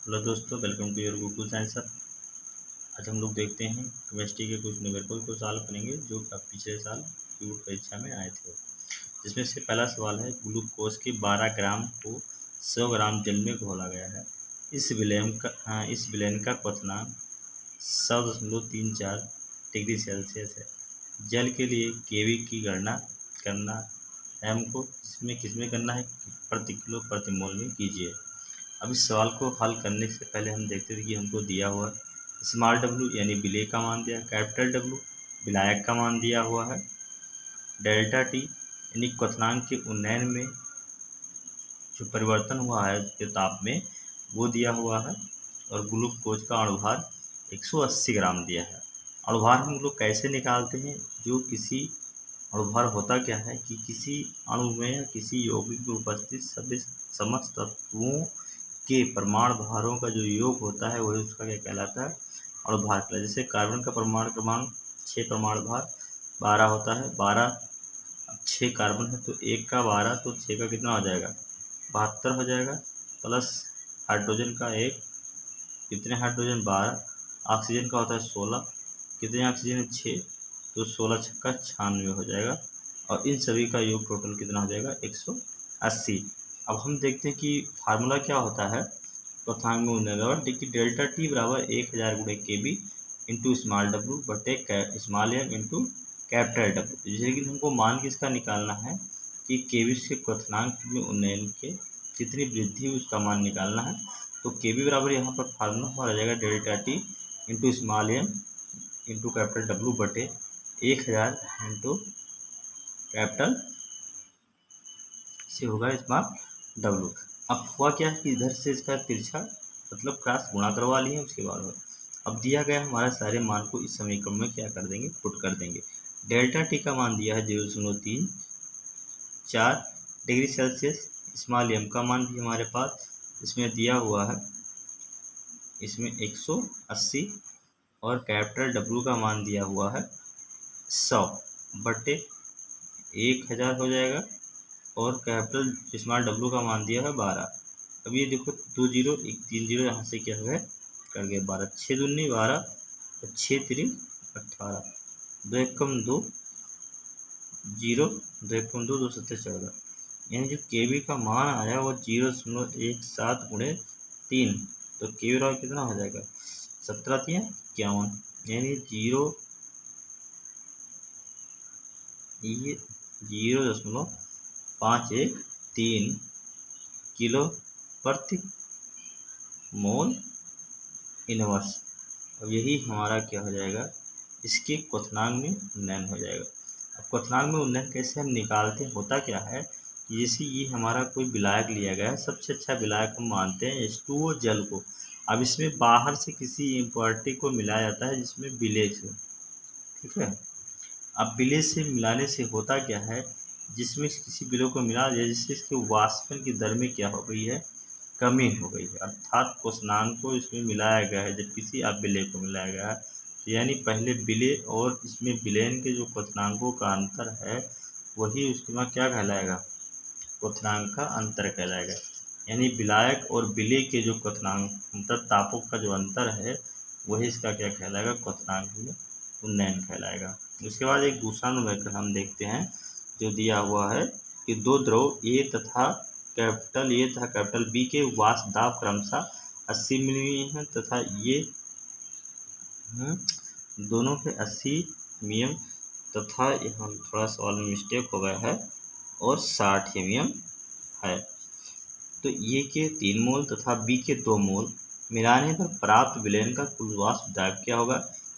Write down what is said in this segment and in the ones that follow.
Hello दोस्तों, welcome to your Google science app. आज हम लोग देखते हैं केमिस्ट्री के कुछ न्यूमेरिकल को सॉल्व करेंगे जो पिछले साल बोर्ड परीक्षा में आए थे। जिसमें से पहला सवाल है, ग्लूकोज के 12 ग्राम को 100 ग्राम जल में घोला गया है। इस विलयन का क्वथनांक 100.34 डिग्री सेल्सियस है। जल के लिए केवी की गणना करना है हमको, किसमें करना है, प्रति किलो प्रति मोल में कीजिए। अब इस सवाल को हल करने से पहले हम देखते थे कि हमको दिया हुआ स्मॉल डब्लू यानी विलेय का मान दिया है, कैपिटल डब्लू विलायक का मान दिया हुआ है, डेल्टा टी यानी क्वथनांक के उन्नयन में जो परिवर्तन हुआ है उसके ताप में वो दिया हुआ है, और ग्लूकोज का अणुभार 180 ग्राम दिया है। अणुभार हम लोग कैसे निकालते हैं, जो किसी अणुभार होता क्या है कि किसी अणु में या किसी यौगिक में उपस्थित सभी समस्त तत्वों के परमाणु भारों का जो योग होता है वही उसका क्या कहलाता है, अणुभार कहलाता है। जैसे कार्बन का परमाणु क्रमांक 6 परमाणु भार 12 होता है। 12 6 कार्बन है तो 1 का 12 तो 6 का कितना हो जाएगा, 72 हो जाएगा। प्लस हाइड्रोजन का 1, कितने हाइड्रोजन 12, ऑक्सीजन का होता है 16, कितने ऑक्सीजन है 6, तो 16 छक्का 96 हो जाएगा, और इन सभी का योग टोटल कितना हो जाएगा 180। अब हम देखते हैं कि फार्मूला क्या होता है क्वथनांक में उन्नयन और देखिए, डेल्टा टी बराबर 1000 गुणे के बी इंटू स्मॉल डब्लू बटे small M into capital W. लेकिन हमको मान किसका निकालना है कि केवी के क्वथनांक में उन्नयन के कितनी वृद्धि उसका मान निकालना है। तो केवी बराबर यहाँ पर फार्मूला हमारा आ जाएगा delta T into small M into capital W बटे 1000 इंटू कैपिटल से होगा स्मॉल डब्लू। अब हुआ क्या है कि इधर से इसका तिरछा मतलब क्रॉस गुणा करवा लिए, उसके बाद अब दिया गया हमारा सारे मान को इस समीकरण में क्या कर देंगे, पुट कर देंगे। डेल्टा टी का मान दिया है 0.34 डिग्री सेल्सियस। स्मॉल एम का मान भी हमारे पास इसमें दिया हुआ है, इसमें 180, और कैपिटल डब्लू का मान दिया हुआ है 100 बटे 1000 हो जाएगा, और कैपिटल स्मॉल डब्लू का मान दिया है 12। अब ये देखो 2 0 1 3 0 यहाँ से क्या है कर गए 12, 6 दूनी 12 और 6 3 18, 2 एकम 2 0, 2 एकम 2 2 7 14, यानी जो केवी का मान आया वो 0.17 गुणे 3, तो केवी बराबर कितना हो जाएगा 17×51, यानी 0.513 किलो प्रति मोल इनवर्स। अब यही हमारा क्या हो जाएगा, इसके क्वथनांक में उन्नयन हो जाएगा। अब क्वथनांक में उन्नयन कैसे हम निकालते हैं, होता क्या है कि जैसे ये हमारा कोई विलायक लिया गया है, सबसे अच्छा विलायक हम मानते हैं H2O जल को। अब इसमें बाहर से किसी इम्प्योरिटी को मिलाया जाता है जिसमें विलेय से, ठीक है। अब विलेय से मिलाने से होता क्या है, जिसमें किसी विलेय को मिला दिया जिससे इसके वाष्पन की दर में क्या हो गई है, कमी हो गई है, अर्थात क्वथनांक को इसमें मिलाया गया है जब किसी विलेय को मिलाया गया है। तो यानी पहले विलेय और इसमें विलयन के जो क्वथनांकों का अंतर है वही उसके बाद क्या कहलाएगा, क्वथनांक का अंतर कहलाएगा। यानी विलायक और विलेय के जो क्वथनांक मतलब तापों का जो अंतर है वही इसका क्या कहलाएगा, क्वथनांक में उन्नयन कहलाएगा। उसके बाद एक दूसरा न्यूमेरिकल हम देखते हैं जो दिया हुआ है कि दो द्रव ए तथा कैपिटल बी के वाष्प दाब क्रमशः 80 मिमी है तथा ये दोनों पे 80 मिमी तथा यहाँ थोड़ा सवाल में मिस्टेक हो गया है और 60 मिमी है। तो ए के 3 मोल तथा बी के 2 मोल मिलाने पर प्राप्त विलयन का कुल वाष्प दाब क्या होगा,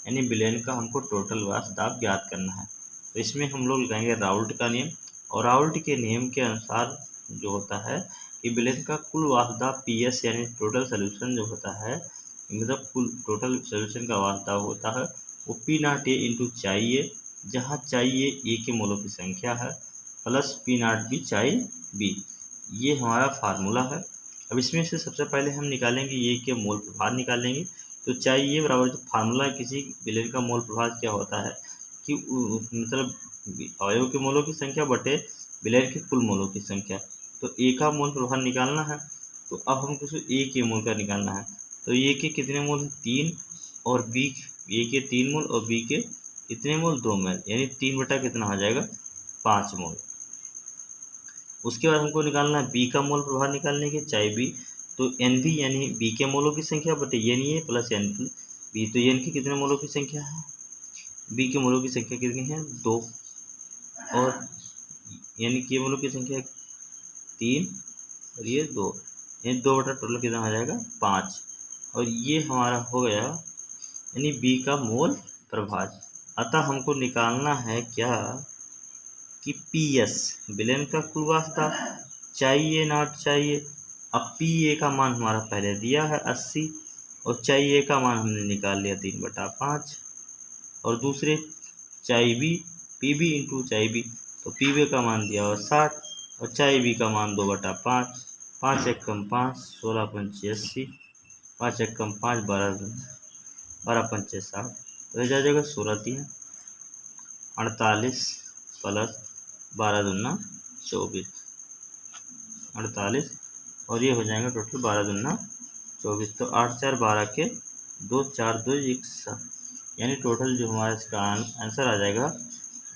यानी विलयन का हमको टोटल वाष्प दाब ज्ञात करना है। तो इसमें हम लोग लगाएंगे राउल्ट का नियम, और राउल्ट के नियम के अनुसार जो होता है कि विलयन का कुल वाष्प दाब PS यानी टोटल सोल्यूशन जो होता है, मतलब कुल टोटल सोल्यूशन का वाष्प दाब होता है वो P0A इंटू चाहिए, जहाँ चाहिए ए के मोलों की संख्या है, प्लस P0B चाहिए बी, ये हमारा फार्मूला है। अब इसमें से सबसे पहले हम निकालेंगे ए के मोल प्रभार निकालेंगे। तो चाहिए बराबर जो फार्मूला किसी विलयन का मोल प्रभार क्या होता है कि मतलब अवयव के मोलों की संख्या बटे विलयन के कुल मोलों की संख्या। तो ए का मोल प्रभार निकालना है तो अब हमको ए के मोल का निकालना है। तो ए के कितने मोल हैं? 3 और बी ए के 3 मोल और बी के कितने मोल? 2 मोल, यानी 3 बटा कितना हो जाएगा? 5 मोल। उसके बाद हमको निकालना है बी का मोल प्रभार निकालने के, चाहे बी तो एन बी यानी बी के मोलों की संख्या बटे N A plus N B. तो एन की कितने मोलों की संख्या है? बी के मोलों की संख्या कितनी है? 2 और यानी के मोलों की संख्या 3 और ये 2, यानी 2 बटा टोटल कितना हो जाएगा? 5। और ये हमारा हो गया यानी बी का मोल प्रभार। अतः हमको निकालना है क्या कि पी एस विलेन का कुल वास्ता चाहिए नॉट चाहिए। अब पी ए का मान हमारा पहले दिया है 80 और चाहिए का मान हमने निकाल लिया 3/5 और दूसरे चाहिए बी पी बी इंटू चाहिए बी, तो पी बी का मान दिया हुआ 60 और चाहिए बी का मान 2/5। 5 एकम 5 16 पंचे 80, 5 एकम 5 12 पंचे 60, तो यह जाएगा 16 3 48 प्लस 12 दूना 24 48 और ये हो जाएगा टोटल 12 दूना 24। तो 8 4 12 के 2 4 2 1 7, यानी टोटल जो हमारा इसका आंसर आ जाएगा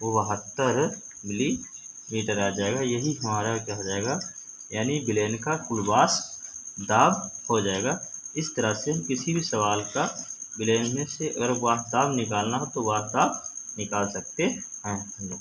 वो 72 मिलीमीटर आ जाएगा। यही हमारा क्या हो जाएगा यानी विलेन का कुल वाष्प दाब हो जाएगा। इस तरह से हम किसी भी सवाल का विलेन में से अगर वाष्प दाब निकालना हो तो वाष्प दाब निकाल सकते हैं।